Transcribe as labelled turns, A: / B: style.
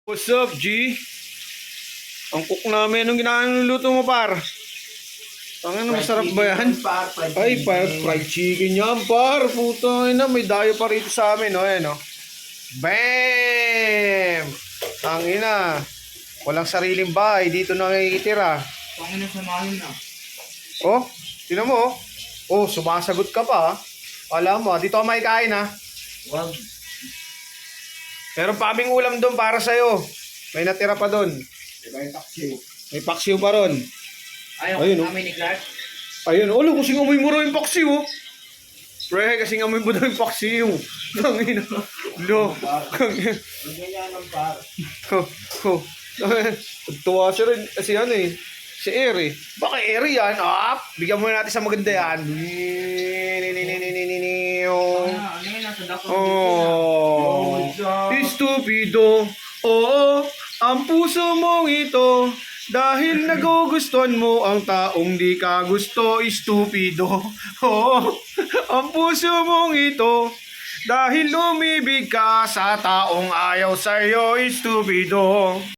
A: What's up, G? Ang cook namin, anong ginanuluto mo, par? Ang masarap ba yan? Ay, fried chicken yan, par. Puto na, may dayo pa rito sa amin, no? Ayan, no? Bam! Ang ina. Walang sariling bahay, dito na nakikitira.
B: Pangina samahin na.
A: Oh, tinan mo, oh. Oh, sumasagot ka pa, ha? Alam mo, dito ka makikain, ha?
B: Wag.
A: Meron pa kaming ulam doon para sa'yo. May natira pa doon.
B: Diba yung taksiw?
A: May paksiw pa ron.
B: Ayaw
A: Ayun,
B: ko namin ni Clark.
A: Ayun, ulo, kasing amoy mo raw yung paksiw, oh. Pre, kasing amoy mo daw yung paksiw. Kangina. Lo. Kangina.
B: Ganyan ng par.
A: Oh. Tuwa siya rin. Kasi ano eh. Si Eri. Baka Eri yan. Bigyan mo natin sa maganda yan.
B: Ano yung nasa dakot?
A: Oh. Estupido. Oo. Ang puso mong ito. Dahil nagugustuhan mo ang taong di ka gusto, estupido. Oo. Ang puso mong ito. Dahil lumibig ka sa taong ayaw sa'yo, estupido.